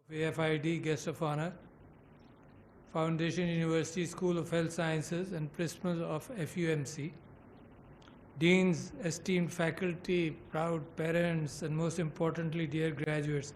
AFID Guest of Honor, Foundation University School of Health Sciences and Principal of FUMC, Deans, esteemed faculty, proud parents, and most importantly, dear graduates,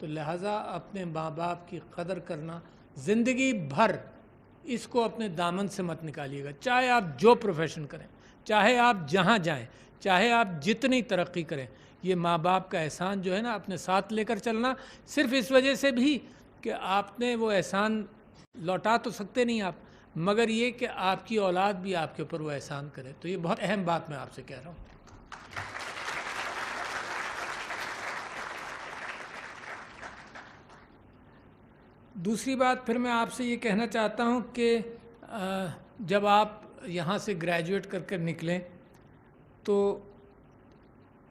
تو لہٰذا اپنے ماں باپ کی قدر کرنا زندگی بھر اس کو اپنے دامن سے مت نکالیے گا، چاہے آپ جو پروفیشن کریں، چاہے آپ جہاں جائیں، چاہے آپ جتنی ترقی کریں، یہ ماں باپ کا احسان جو ہے نا اپنے ساتھ لے کر چلنا، صرف اس وجہ سے بھی کہ آپ نے وہ احسان لوٹا تو سکتے نہیں آپ، مگر یہ کہ آپ کی اولاد بھی آپ کے اوپر وہ احسان کرے، تو یہ بہت اہم بات میں آپ سے کہہ رہا ہوں۔ دوسری بات پھر میں آپ سے یہ کہنا چاہتا ہوں کہ جب آپ یہاں سے گریجویٹ کر کر نکلیں تو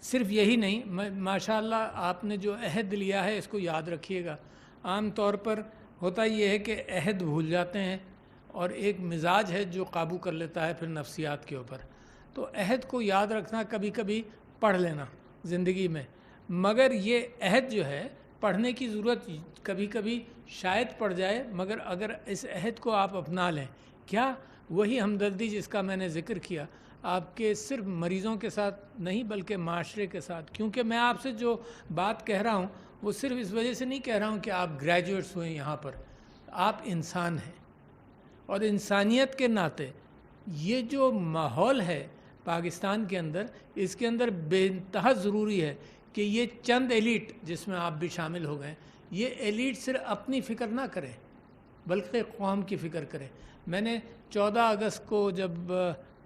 صرف یہی نہیں، ماشاء اللہ آپ نے جو عہد لیا ہے اس کو یاد رکھیے گا۔ عام طور پر ہوتا یہ ہے کہ عہد بھول جاتے ہیں، اور ایک مزاج ہے جو قابو کر لیتا ہے پھر نفسیات کے اوپر، تو عہد کو یاد رکھنا، کبھی کبھی پڑھ لینا زندگی میں، مگر یہ عہد جو ہے پڑھنے کی ضرورت کبھی کبھی شاید پڑ جائے، مگر اگر اس عہد کو آپ اپنا لیں، کیا وہی ہمدردی جس کا میں نے ذکر کیا، آپ کے صرف مریضوں کے ساتھ نہیں بلکہ معاشرے کے ساتھ، کیونکہ میں آپ سے جو بات کہہ رہا ہوں وہ صرف اس وجہ سے نہیں کہہ رہا ہوں کہ آپ گریجویٹس ہوئے یہاں پر، آپ انسان ہیں، اور انسانیت کے ناطے یہ جو ماحول ہے پاکستان کے اندر، اس کے اندر بے انتہا ضروری ہے کہ یہ چند ایلیٹ جس میں آپ بھی شامل ہو گئے، یہ ایلیٹ صرف اپنی فکر نہ کریں بلکہ قوم کی فکر کریں۔ میں نے 14 اگست کو جب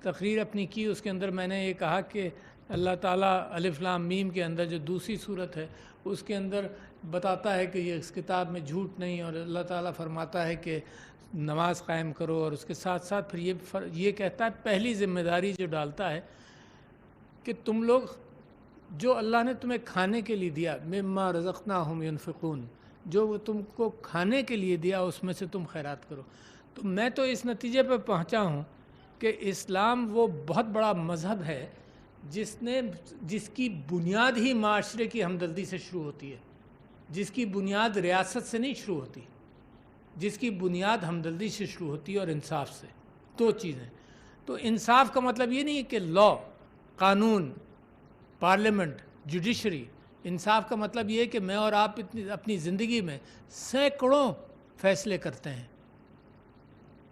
تقریر اپنی کی، اس کے اندر میں نے یہ کہا کہ اللہ تعالیٰ الف لام میم کے اندر جو دوسری صورت ہے اس کے اندر بتاتا ہے کہ یہ اس کتاب میں جھوٹ نہیں، اور اللہ تعالیٰ فرماتا ہے کہ نماز قائم کرو، اور اس کے ساتھ ساتھ پھر یہ کہتا ہے پہلی ذمہ داری جو ڈالتا ہے کہ تم لوگ جو اللہ نے تمہیں کھانے کے لیے دیا، مما رزقناہم ینفقون، جو وہ تم کو کھانے کے لیے دیا اس میں سے تم خیرات کرو۔ تو میں تو اس نتیجے پہ پہنچا ہوں کہ اسلام وہ بہت بڑا مذہب ہے جس کی بنیاد ہی معاشرے کی ہمدردی سے شروع ہوتی ہے، جس کی بنیاد ریاست سے نہیں شروع ہوتی، جس کی بنیاد ہمدردی سے شروع ہوتی ہے اور انصاف سے۔ دو چیزیں، تو انصاف کا مطلب یہ نہیں ہے کہ لا، قانون، پارلیمنٹ، جوڈیشری۔ انصاف کا مطلب یہ ہے کہ میں اور آپ اپنی زندگی میں سینکڑوں فیصلے کرتے ہیں،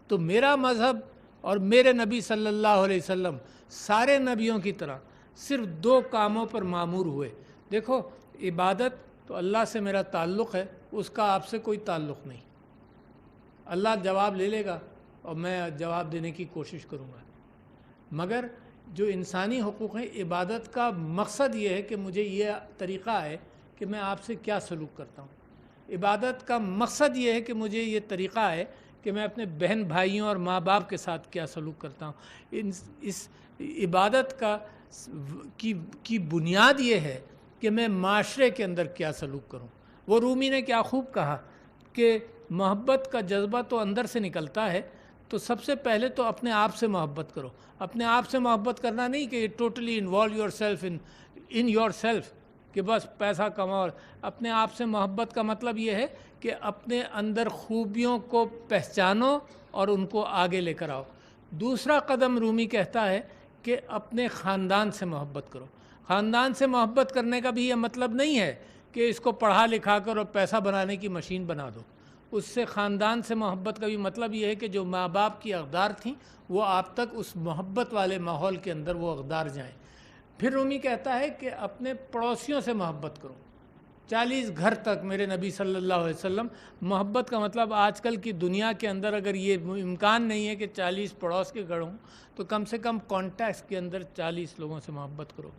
تو میرا مذہب اور میرے نبی صلی اللہ علیہ وسلم سارے نبیوں کی طرح صرف 2 کاموں پر معمور ہوئے۔ دیکھو، عبادت تو اللہ سے میرا تعلق ہے، اس کا آپ سے کوئی تعلق نہیں، اللہ جواب لے لے گا اور میں جواب دینے کی کوشش کروں گا، مگر جو انسانی حقوق ہیں، عبادت کا مقصد یہ ہے کہ مجھے یہ طریقہ ہے کہ میں آپ سے کیا سلوک کرتا ہوں، عبادت کا مقصد یہ ہے کہ مجھے یہ طریقہ ہے کہ میں اپنے بہن بھائیوں اور ماں باپ کے ساتھ کیا سلوک کرتا ہوں۔ اس عبادت کی بنیاد یہ ہے کہ میں معاشرے کے اندر کیا سلوک کروں۔ وہ رومی نے کیا خوب کہا کہ محبت کا جذبہ تو اندر سے نکلتا ہے، تو سب سے پہلے تو اپنے آپ سے محبت کرو۔ اپنے آپ سے محبت کرنا نہیں کہ totally involve your self in your self, کہ بس پیسہ کماؤ۔ اپنے آپ سے محبت کا مطلب یہ ہے کہ اپنے اندر خوبیوں کو پہچانو اور ان کو آگے لے کر آؤ۔ دوسرا قدم رومی کہتا ہے کہ اپنے خاندان سے محبت کرو۔ خاندان سے محبت کرنے کا بھی یہ مطلب نہیں ہے کہ اس کو پڑھا لکھا کر اور پیسہ بنانے کی مشین بنا دو۔ اس سے خاندان سے محبت کا بھی مطلب یہ ہے کہ جو ماں باپ کی اقدار تھیں وہ آپ تک اس محبت والے ماحول کے اندر وہ اقدار جائیں۔ پھر رومی کہتا ہے کہ اپنے پڑوسیوں سے محبت کرو، 40 گھر تک۔ میرے نبی صلی اللہ علیہ وسلم، محبت کا مطلب آج کل کی دنیا کے اندر اگر یہ امکان نہیں ہے کہ 40 پڑوس کے گھر ہوں تو کم سے کم کانٹیکٹس کے اندر 40 لوگوں سے محبت کرو۔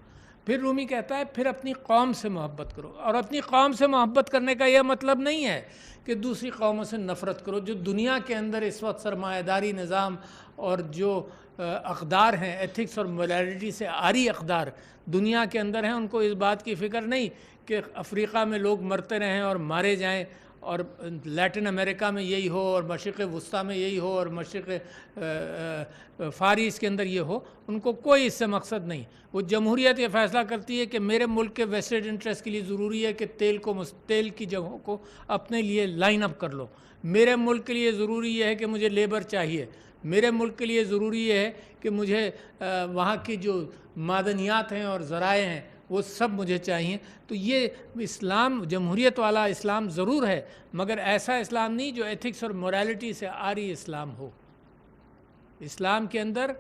پھر رومی کہتا ہے پھر اپنی قوم سے محبت کرو، اور اپنی قوم سے محبت کرنے کا یہ مطلب نہیں ہے کہ دوسری قوموں سے نفرت کرو۔ جو دنیا کے اندر اس وقت سرمایہ داری نظام اور جو اقدار ہیں، ایتھکس اور موریلٹی سے عاری اقدار دنیا کے اندر ہیں، ان کو اس بات کی فکر نہیں کہ افریقہ میں لوگ مرتے رہیں اور مارے جائیں، اور لیٹن امریکہ میں یہی ہو، اور مشرق وسطیٰ میں یہی ہو، اور مشرق فار ایسٹ کے اندر یہ ہو۔ ان کو کوئی اس سے مقصد نہیں۔ وہ جمہوریت یہ فیصلہ کرتی ہے کہ میرے ملک کے ویسٹڈ انٹرسٹ کے لیے ضروری ہے کہ تیل کی جگہوں کو اپنے لیے لائن اپ کر لو۔ میرے ملک کے لیے ضروری یہ ہے کہ مجھے لیبر چاہیے۔ میرے ملک کے لیے ضروری یہ ہے کہ مجھے وہاں کی جو معدنیات ہیں اور ذرائع ہیں وہ سب مجھے چاہیے. تو یہ اسلام جمہوریت والا اسلام ضرور ہے، مگر ایسا اسلام نہیں جو ایتھکس اور مورالٹی سے آری اسلام ہو. اسلام کے اندر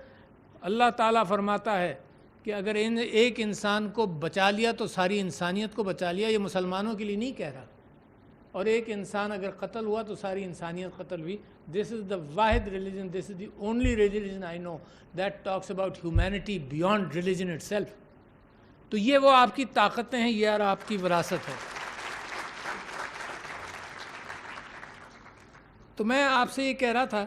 اللہ تعالیٰ فرماتا ہے کہ اگر ایک انسان کو بچا لیا تو ساری انسانیت کو بچا لیا. یہ مسلمانوں کے لیے نہیں کہہ رہا. اور ایک انسان اگر قتل ہوا تو ساری انسانیت قتل ہوئی. دس از دا واحد religion, this is the only religion I know that talks about humanity beyond religion itself. تو یہ وہ آپ کی طاقتیں ہیں, یہ آپ کی وراثت ہے. تو میں آپ سے یہ کہہ رہا تھا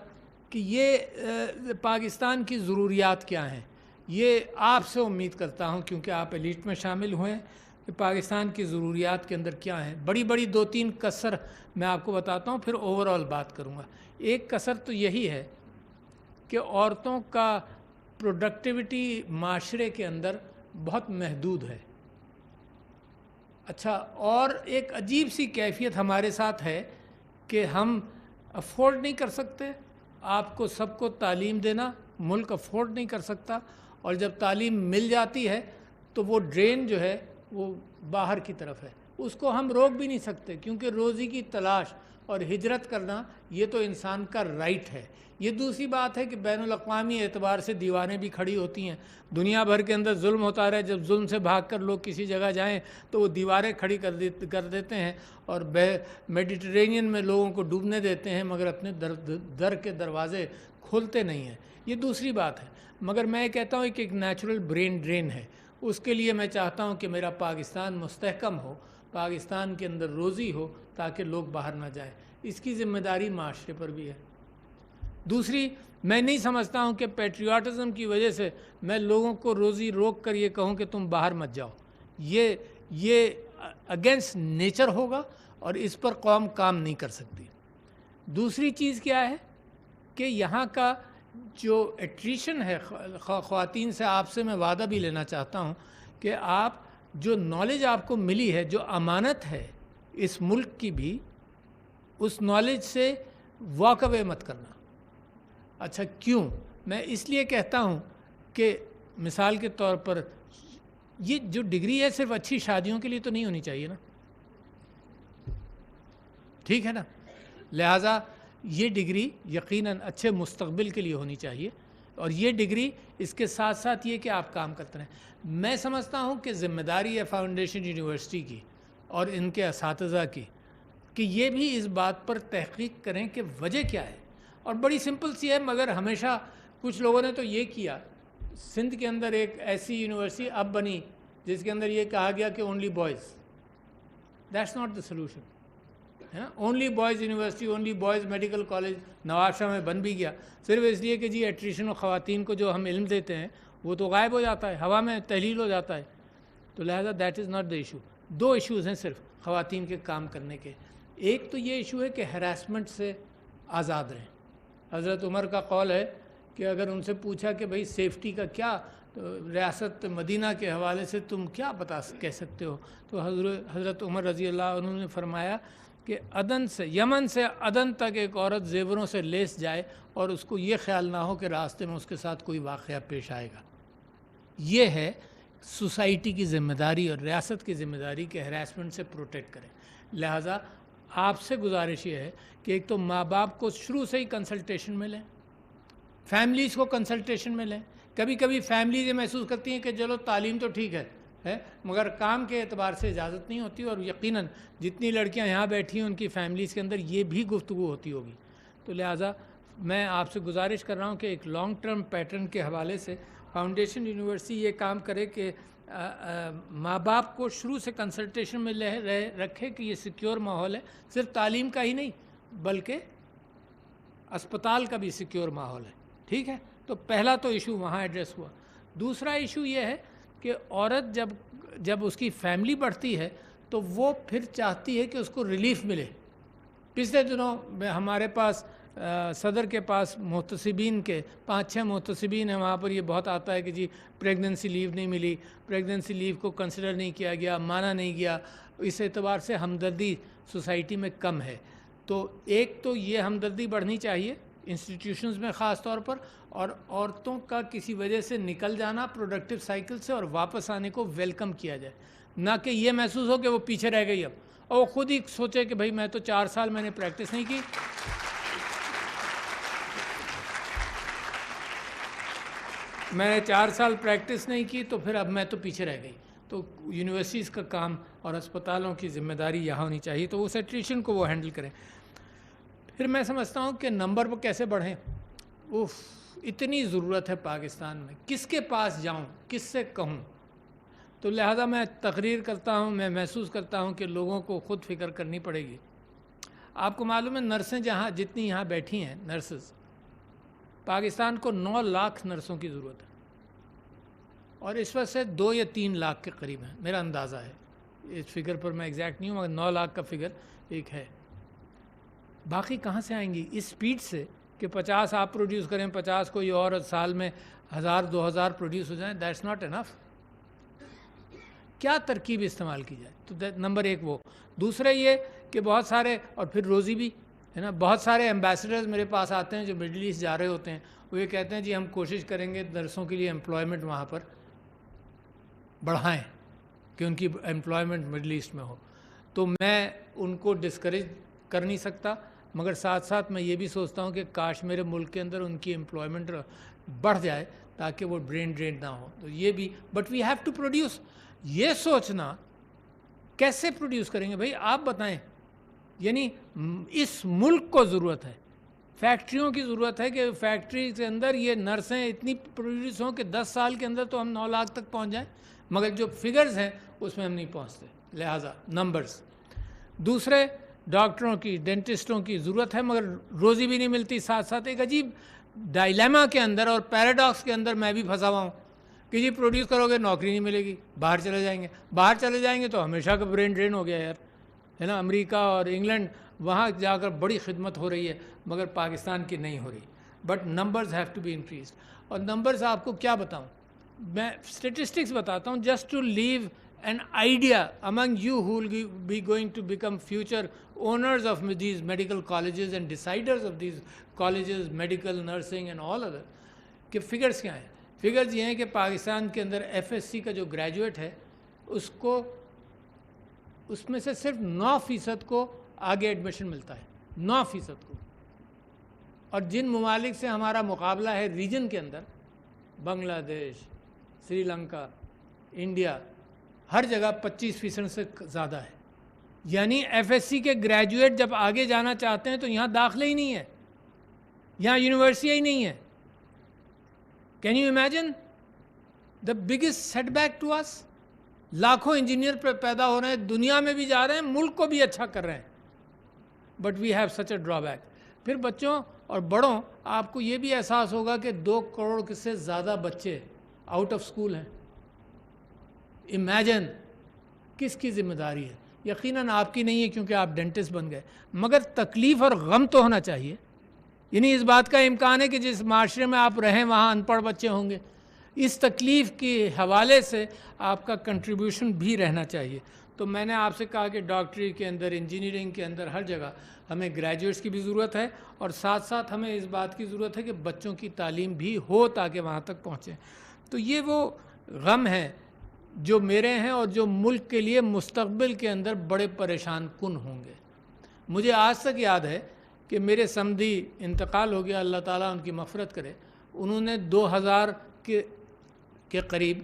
کہ یہ پاکستان کی ضروریات کیا ہیں. یہ آپ سے امید کرتا ہوں کیونکہ آپ ایلیٹ میں شامل ہوئے ہیں کہ پاکستان کی ضروریات کے اندر کیا ہیں. بڑی بڑی 2-3 کسر میں آپ کو بتاتا ہوں, پھر اوور آل بات کروں گا. ایک کسر تو یہی ہے کہ عورتوں کا پروڈکٹیوٹی معاشرے کے اندر بہت محدود ہے. اچھا, اور ایک عجیب سی کیفیت ہمارے ساتھ ہے کہ ہم افورڈ نہیں کر سکتے. آپ کو سب کو تعلیم دینا ملک افورڈ نہیں کر سکتا, اور جب تعلیم مل جاتی ہے تو وہ ڈرین جو ہے وہ باہر کی طرف ہے. اس کو ہم روک بھی نہیں سکتے کیونکہ روزی کی تلاش اور ہجرت کرنا یہ تو انسان کا رائٹ ہے. یہ دوسری بات ہے کہ بین الاقوامی اعتبار سے دیواریں بھی کھڑی ہوتی ہیں. دنیا بھر کے اندر ظلم ہوتا رہے, جب ظلم سے بھاگ کر لوگ کسی جگہ جائیں تو وہ دیواریں کھڑی کر دیتے ہیں اور میڈیٹرینین میں لوگوں کو ڈوبنے دیتے ہیں, مگر اپنے در کے دروازے کھولتے نہیں ہیں. یہ دوسری بات ہے. مگر میں کہتا ہوں کہ ایک نیچرل برین ڈرین ہے. اس کے لیے میں چاہتا ہوں کہ میرا پاکستان مستحکم ہو, پاکستان کے اندر روزی ہو تاکہ لوگ باہر نہ جائیں. اس کی ذمہ داری معاشرے پر بھی ہے. دوسری, میں نہیں سمجھتا ہوں کہ پیٹریاٹزم کی وجہ سے میں لوگوں کو روزی روک کر یہ کہوں کہ تم باہر مت جاؤ. یہ اگینسٹ نیچر ہوگا اور اس پر قوم کام نہیں کر سکتی. دوسری چیز کیا ہے کہ یہاں کا جو ایٹریشن ہے خواتین سے, آپ سے میں وعدہ بھی لینا چاہتا ہوں کہ آپ جو نالج آپ کو ملی ہے, جو امانت ہے اس ملک کی بھی, اس نالج سے واک اوے مت کرنا. اچھا, کیوں؟ میں اس لیے کہتا ہوں کہ مثال کے طور پر یہ جو ڈگری ہے صرف اچھی شادیوں کے لیے تو نہیں ہونی چاہیے نا, ٹھیک ہے نا. لہٰذا یہ ڈگری یقیناً اچھے مستقبل کے لیے ہونی چاہیے, اور یہ ڈگری اس کے ساتھ ساتھ یہ کہ آپ کام کرتے رہیں. میں سمجھتا ہوں کہ ذمہ داری ہے فاؤنڈیشن یونیورسٹی کی اور ان کے اساتذہ کی کہ یہ بھی اس بات پر تحقیق کریں کہ وجہ کیا ہے. اور بڑی سمپل سی ہے, مگر ہمیشہ کچھ لوگوں نے تو یہ کیا. سندھ کے اندر ایک ایسی یونیورسٹی اب بنی جس کے اندر یہ کہا گیا کہ only boys. That's not the solution. Only boys university, only boys medical college Nawab Shah میں بن بھی گیا صرف اس لیے کہ جی ایٹریشن و خواتین کو جو ہم علم دیتے ہیں وہ تو غائب ہو جاتا ہے, ہوا میں تحلیل ہو جاتا ہے. تو لہذا that is not the issue. 2 issues ہیں صرف خواتین کے کام کرنے کے. ایک تو یہ ایشو ہے کہ ہراسمنٹ سے آزاد رہیں. حضرت عمر کا قول ہے کہ اگر ان سے پوچھا کہ بھئی سیفٹی کا کیا, تو ریاست مدینہ کے حوالے سے تم کیا کہہ سکتے ہو, تو حضرت عمر رضی اللہ عنہ نے فرمایا کہ یمن سے عدن تک ایک عورت زیوروں سے لیس جائے اور اس کو یہ خیال نہ ہو کہ راستے میں اس کے ساتھ کوئی واقعہ پیش آئے گا. یہ ہے سوسائٹی کی ذمہ داری اور ریاست کی ذمہ داری کہ ہراسمنٹ سے پروٹیکٹ کریں. لہٰذا آپ سے گزارش یہ ہے کہ ایک تو ماں باپ کو شروع سے ہی کنسلٹیشن میں لیں, فیملیز کو کنسلٹیشن میں لیں. کبھی کبھی فیملیز یہ محسوس کرتی ہیں کہ چلو تعلیم تو ٹھیک ہے مگر کام کے اعتبار سے اجازت نہیں ہوتی, اور یقیناً جتنی لڑکیاں یہاں بیٹھی ہیں ان کی فیملیز کے اندر یہ بھی گفتگو ہوتی ہوگی. تو لہٰذا میں آپ سے گزارش کر رہا ہوں کہ ایک لانگ ٹرم پیٹرن کے حوالے سے فاؤنڈیشن یونیورسٹی یہ کام کرے کہ ماں باپ کو شروع سے کنسلٹیشن میں رکھے کہ یہ سیکیور ماحول ہے. صرف تعلیم کا ہی نہیں بلکہ اسپتال کا بھی سیکیور ماحول ہے. ٹھیک ہے, تو پہلا تو ایشو وہاں ایڈریس ہوا. دوسرا ایشو یہ ہے کہ عورت جب اس کی فیملی بڑھتی ہے تو وہ پھر چاہتی ہے کہ اس کو ریلیف ملے. پچھلے دنوں ہمارے پاس صدر کے پاس محتسبین کے 5-6 محتسبین ہیں, وہاں پر یہ بہت آتا ہے کہ جی پریگننسی لیو نہیں ملی, پریگننسی لیو کو کنسیڈر نہیں کیا گیا, مانا نہیں گیا. اس اعتبار سے ہمدردی سوسائٹی میں کم ہے. تو ایک تو یہ ہمدردی بڑھنی چاہیے انسٹیٹیوشنز میں خاص طور پر, اور عورتوں کا کسی وجہ سے نکل جانا پروڈکٹیو سائیکل سے اور واپس آنے کو ویلکم کیا جائے, نہ کہ یہ محسوس ہو کہ وہ پیچھے رہ گئی اب, اور وہ خود ہی سوچے کہ بھائی میں تو 4 سال میں نے پریکٹس نہیں کی, میں نے 4 سال پریکٹس نہیں کی تو پھر اب میں تو پیچھے رہ گئی. تو یونیورسٹیز کا کام اور اسپتالوں کی ذمہ داری یہاں ہونی چاہیے, تو اس ایٹریشن کو وہ ہینڈل کریں. پھر میں سمجھتا ہوں کہ نمبر وہ کیسے بڑھیں. اتنی ضرورت ہے پاکستان میں, کس کے پاس جاؤں, کس سے کہوں. تو لہذا میں تقریر کرتا ہوں, میں محسوس کرتا ہوں کہ لوگوں کو خود فکر کرنی پڑے گی. آپ کو معلوم ہے نرسیں جتنی یہاں بیٹھی ہیں نرسز, پاکستان کو 9 لاکھ نرسوں کی ضرورت ہے, اور اس وقت سے 2 یا 3 لاکھ کے قریب ہیں, میرا اندازہ ہے. اس فگر پر میں ایگزیکٹ نہیں ہوں, مگر 9 لاکھ کا فگر ایک ہے. باقی کہاں سے آئیں گی اس سپیڈ سے کہ 50 آپ پروڈیوس کریں, 50 کوئی اور سال میں 1000-2000 پروڈیوس ہو جائیں. That's not enough. کیا ترکیب استعمال کی جائے. تو نمبر 1 وہ. دوسرا یہ کہ بہت سارے, اور پھر روزی بھی ہے نا, بہت سارے ایمبیسڈرز میرے پاس آتے ہیں جو مڈل ایسٹ جا رہے ہوتے ہیں. وہ یہ کہتے ہیں جی ہم کوشش کریں گے نرسوں کے لیے امپلائمنٹ وہاں پر بڑھائیں کہ ان کی امپلائمنٹ مڈل ایسٹ میں ہو. تو میں ان کو ڈسکریج کر نہیں سکتا, مگر ساتھ ساتھ میں یہ بھی سوچتا ہوں کہ کاش میرے ملک کے اندر ان کی امپلائمنٹ بڑھ جائے تاکہ وہ برین ڈرین نہ ہو. تو یہ بھی, but we have to produce. یہ سوچنا کیسے پروڈیوس کریں گے بھائی آپ بتائیں. یعنی اس ملک کو ضرورت ہے, فیکٹریوں کی ضرورت ہے کہ فیکٹری کے اندر یہ نرسیں اتنی پروڈیوس ہوں کہ 10 سال کے اندر تو ہم 9 لاکھ تک پہنچ جائیں, مگر جو فگرز ہیں اس میں ہم نہیں پہنچتے. لہٰذا نمبرز. دوسرے, ڈاکٹروں کی, ڈینٹسٹوں کی ضرورت ہے مگر روزی بھی نہیں ملتی. ساتھ ساتھ ایک عجیب ڈائلیما کے اندر اور پیراڈاکس کے اندر میں بھی پھنسا ہوا ہوں کہ جی پروڈیوس کرو گے نوکری نہیں ملے گی, باہر چلے جائیں گے. باہر چلے جائیں گے تو ہمیشہ کا برین ڈرین ہو گیا یار, ہے نا. امریکہ اور انگلینڈ, وہاں جا کر بڑی خدمت ہو رہی ہے مگر پاکستان کی نہیں ہو رہی. But numbers have to be increased. اور نمبرز آپ کو کیا بتاؤں, میں اسٹیٹسٹکس بتاتا ہوں just to leave an idea among you who will be going to become future owners of these medical colleges and deciders of these colleges, medical, nursing and all other, کہ figures کیا ہیں. Figures یہ ہیں کہ پاکستان کے اندر FSC کا جو graduate ہے اس میں سے صرف 9% کو آگے ایڈمیشن ملتا ہے, 9% کو. اور جن ممالک سے ہمارا مقابلہ ہے ریجن کے اندر, بنگلہ دیش, سری لنکا, انڈیا, ہر جگہ 25% سے زیادہ ہے. یعنی FSC کے گریجویٹ جب آگے جانا چاہتے ہیں تو یہاں داخلے ہی نہیں ہے, یہاں یونیورسٹی ہی نہیں ہے. Can you imagine the biggest setback to us. لاکھوں انجینئر پیدا ہو رہے ہیں, دنیا میں بھی جا رہے ہیں, ملک کو بھی اچھا کر رہے ہیں, but we have such a drawback. پھر بچوں اور بڑوں, آپ کو یہ بھی احساس ہوگا کہ 2 کروڑ سے زیادہ بچے آؤٹ آف اسکول ہیں. امیجن کس کی ذمہ داری ہے. یقیناً آپ کی نہیں ہے کیونکہ آپ ڈینٹسٹ بن گئے, مگر تکلیف اور غم تو ہونا چاہیے. یعنی اس بات کا امکان ہے کہ جس معاشرے میں آپ رہیں وہاں ان پڑھ بچے ہوں گے. اس تکلیف کے حوالے سے آپ کا کنٹریبیوشن بھی رہنا چاہیے. تو میں نے آپ سے کہا کہ ڈاکٹری کے اندر, انجینئرنگ کے اندر, ہر جگہ ہمیں گریجویٹس کی بھی ضرورت ہے, اور ساتھ ساتھ ہمیں اس بات کی ضرورت ہے کہ بچوں کی تعلیم بھی ہو تاکہ وہاں تک پہنچیں. تو یہ وہ غم ہیں جو میرے ہیں اور جو ملک کے لیے مستقبل کے اندر بڑے پریشان کن ہوں گے. مجھے آج تک یاد ہے کہ میرے سمدھی انتقال ہو گیا, اللہ تعالیٰ ان کی مغفرت کرے. انہوں نے 2000 کے قریب,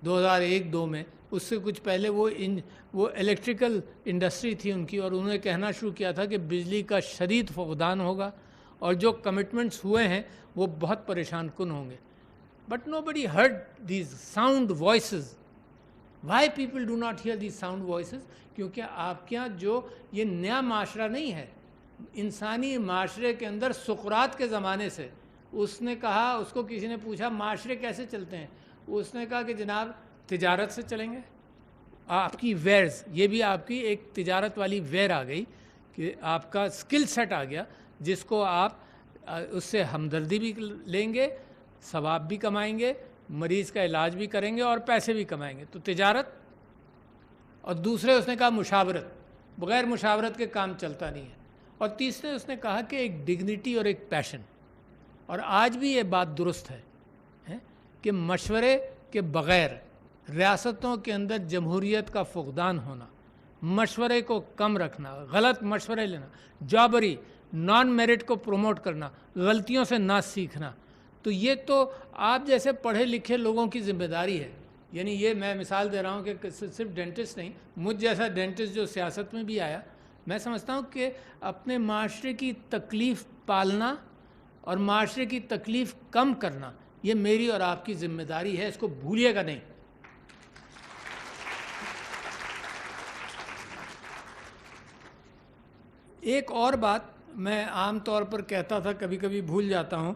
2001-2 میں, اس سے کچھ پہلے وہ الیکٹریکل انڈسٹری تھی ان کی, اور انہوں نے کہنا شروع کیا تھا کہ بجلی کا شدید فقدان ہوگا اور جو کمٹمنٹس ہوئے ہیں وہ بہت پریشان کن ہوں گے. But nobody heard these sound voices. Why people do not hear these sound voices? کیونکہ آپ کے یہاں جو یہ نیا معاشرہ نہیں ہے, انسانی معاشرے کے اندر سقراط کے زمانے سے, اس نے کہا, اس کو کسی نے پوچھا معاشرے کیسے چلتے ہیں, اس نے کہا کہ جناب تجارت سے چلیں گے. آپ کی ویئرز, یہ بھی آپ کی ایک تجارت والی ویئر آ گئی کہ آپ کا اسکل سیٹ آ گیا جس کو آپ اس سے ہمدردی بھی لیں گے, ثواب بھی کمائیں گے, مریض کا علاج بھی کریں گے اور پیسے بھی کمائیں گے. تو تجارت. اور دوسرے اس نے کہا مشاورت, بغیر مشاورت کے کام چلتا نہیں ہے. اور تیسرے اس نے کہا کہ ایک ڈگنیٹی اور ایک پیشن. اور آج بھی یہ بات درست ہے کہ مشورے کے بغیر ریاستوں کے اندر جمہوریت کا فقدان ہونا، مشورے کو کم رکھنا، غلط مشورے لینا، جابری، نان میرٹ کو پروموٹ کرنا، غلطیوں سے نہ سیکھنا، تو یہ تو آپ جیسے پڑھے لکھے لوگوں کی ذمہ داری ہے. یعنی یہ میں مثال دے رہا ہوں کہ صرف ڈینٹسٹ نہیں، مجھ جیسا ڈینٹسٹ جو سیاست میں بھی آیا، میں سمجھتا ہوں کہ اپنے معاشرے کی تکلیف پالنا اور معاشرے کی تکلیف کم کرنا یہ میری اور آپ کی ذمہ داری ہے، اس کو بھولیے گا نہیں. ایک اور بات میں عام طور پر کہتا تھا، کبھی کبھی بھول جاتا ہوں،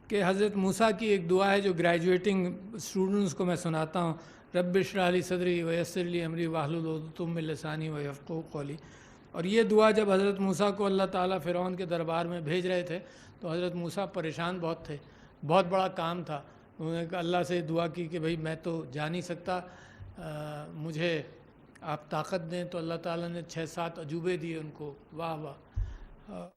کہ حضرت موسیٰ کی ایک دعا ہے جو گریجویٹنگ اسٹوڈنٹس کو میں سناتا ہوں، رب اشرح لی صدری ویسر لی امری واحلل عقدۃ من لسانی ویفقہوا قولی. اور یہ دعا جب حضرت موسیٰ کو اللہ تعالیٰ فرعون کے دربار میں بھیج رہے تھے تو حضرت موسیٰ پریشان بہت تھے، بہت بڑا کام تھا. انہوں نے اللہ سے دعا کی کہ بھئی میں تو جا نہیں سکتا، مجھے آپ طاقت دیں. تو اللہ تعالیٰ نے 6-7 عجوبے دیے ان کو. واہ واہ.